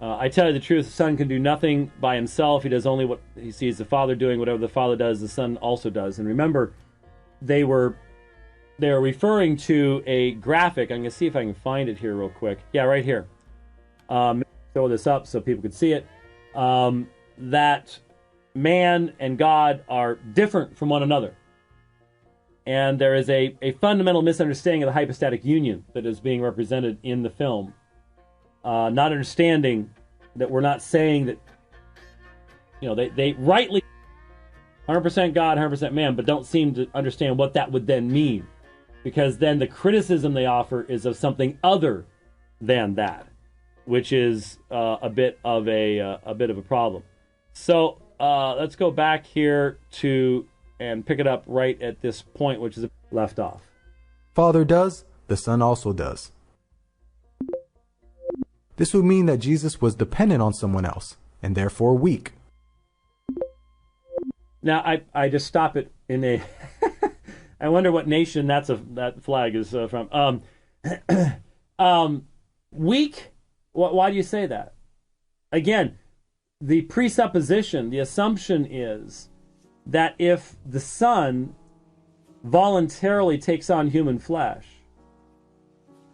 I tell you the truth, the Son can do nothing by himself. He does only what he sees the Father doing. Whatever the Father does, the Son also does. And remember, they're referring to a graphic. I'm going to see if I can find it here real quick. Yeah, right here. Throw this up so people can see it. That man and God are different from one another. And there is a fundamental misunderstanding of the hypostatic union that is being represented in the film. Not understanding that we're not saying that, they rightly 100% God, 100% man, but don't seem to understand what that would then mean. Because then the criticism they offer is of something other than that, which is a bit of a problem. So let's go back here and pick it up right at this point, which is left off. Father does, the Son also does. This would mean that Jesus was dependent on someone else, and therefore weak. Now, I just stop it in a... I wonder what nation that flag is from. Weak? Why do you say that? Again, the presupposition, the assumption is that if the Son voluntarily takes on human flesh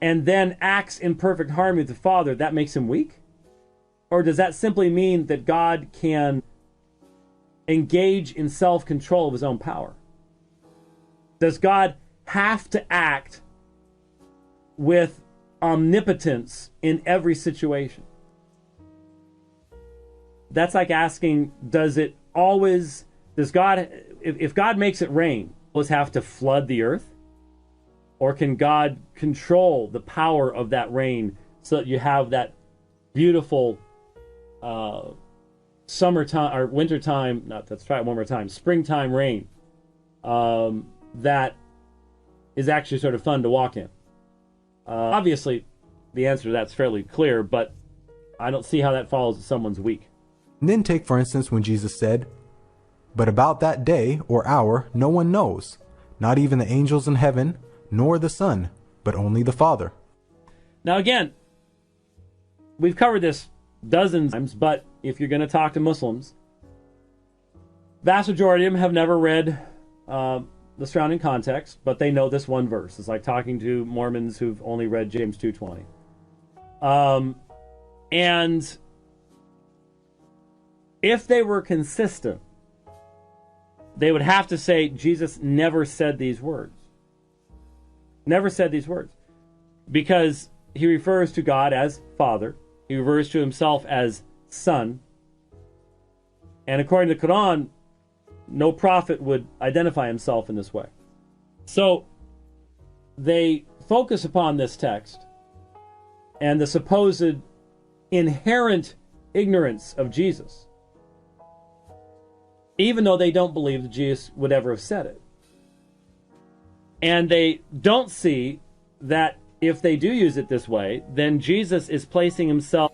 and then acts in perfect harmony with the Father, that makes him weak? Or does that simply mean that God can engage in self-control of his own power? Does God have to act with omnipotence in every situation? That's like asking, does God, if God makes it rain, does he have to flood the earth? Or can God control the power of that rain so that you have that beautiful summertime or wintertime, let's try it one more time, springtime rain that is actually sort of fun to walk in? Obviously, the answer to that's fairly clear, but I don't see how that follows that someone's weak. And then take, for instance, when Jesus said, "But about that day or hour no one knows, not even the angels in heaven, nor the Son, but only the Father." Now again, we've covered this dozens of times, but if you're going to talk to Muslims, vast majority of them have never read the surrounding context, but they know this one verse. It's like talking to Mormons who've only read James 2:20. And if they were consistent, they would have to say Jesus never said these words. Never said these words. Because he refers to God as Father. He refers to himself as Son. And according to the Quran, no prophet would identify himself in this way. So they focus upon this text and the supposed inherent ignorance of Jesus, even though they don't believe that Jesus would ever have said it. And they don't see that if they do use it this way, then Jesus is placing himself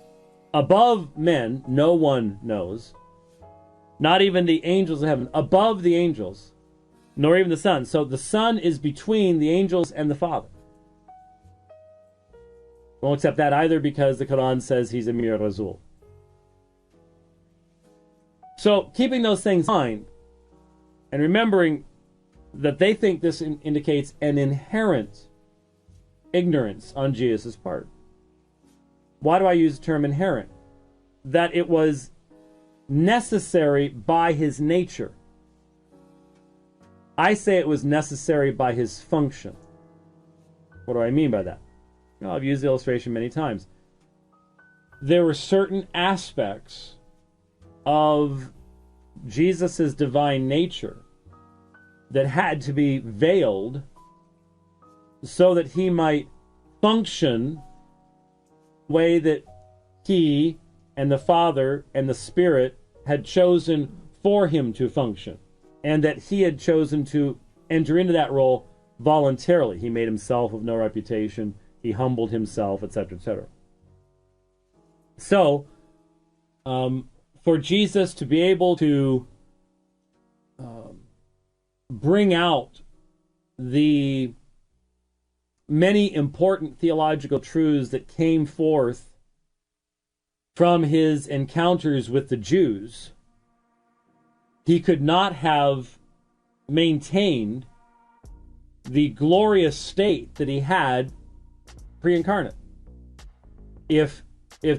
above men, no one knows, not even the angels of heaven, above the angels, nor even the Son. So the Son is between the angels and the Father. Won't accept that either because the Quran says he's Amir Rasul. So keeping those things in mind and remembering that they think this indicates an inherent ignorance on Jesus' part. Why do I use the term inherent? That it was necessary by his nature. I say it was necessary by his function. What do I mean by that? Well, I've used the illustration many times. There were certain aspects of Jesus' divine nature that had to be veiled so that he might function the way that he and the Father and the Spirit had chosen for him to function, and that he had chosen to enter into that role voluntarily. He made himself of no reputation, he humbled himself, etc., etc. So, for Jesus to be able to bring out the many important theological truths that came forth from his encounters with the Jews, he could not have maintained the glorious state that he had pre-incarnate. If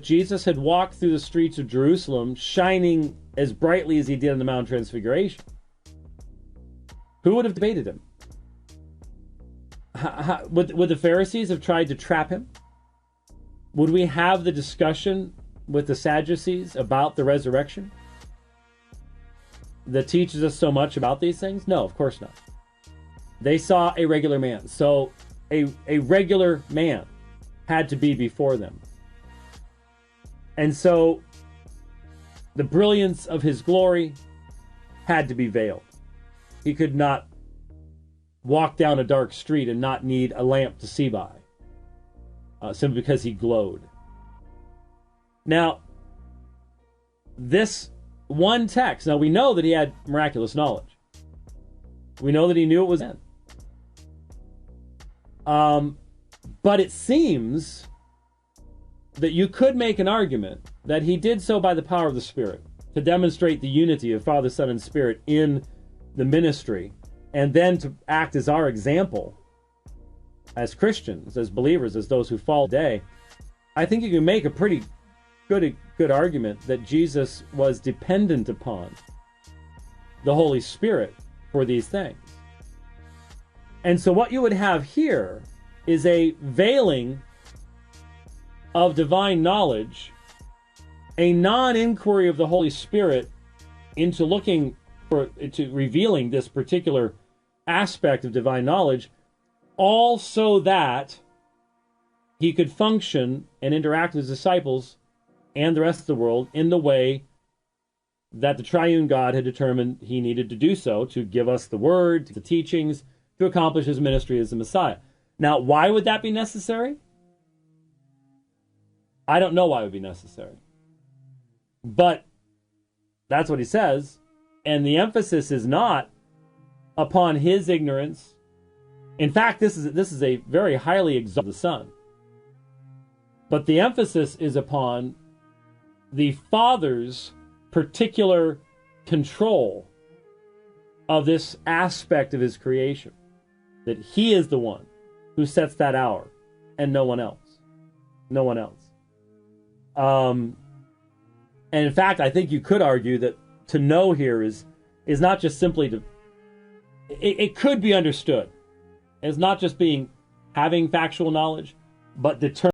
Jesus had walked through the streets of Jerusalem shining as brightly as he did on the Mount of Transfiguration, who would have debated him? Would the Pharisees have tried to trap him? Would we have the discussion with the Sadducees about the resurrection that teaches us so much about these things? No, of course not. They saw a regular man. So a regular man had to be before them. And so the brilliance of his glory had to be veiled. He could not walk down a dark street and not need a lamp to see by, simply because he glowed. Now, this one text, now we know that he had miraculous knowledge. We know that he knew it was in. But it seems that you could make an argument that he did so by the power of the Spirit to demonstrate the unity of Father, Son, and Spirit in the ministry, and then to act as our example as Christians, as believers, as those who fall today. I think you can make a pretty good argument that Jesus was dependent upon the Holy Spirit for these things. And so what you would have here is a veiling of divine knowledge, a non-inquiry of the Holy Spirit into revealing this particular aspect of divine knowledge, all so that he could function and interact with his disciples and the rest of the world in the way that the triune God had determined he needed to do so, to give us the word, the teachings, to accomplish his ministry as the Messiah. Now, why would that be necessary? I don't know why it would be necessary. But that's what he says. And the emphasis is not upon his ignorance. In fact, this is a very highly exalted Son. But the emphasis is upon the Father's particular control of this aspect of his creation. That he is the one who sets that hour, and no one else. No one else. And in fact, I think you could argue that to know here is not just simply to... It could be understood as not just having factual knowledge, but determining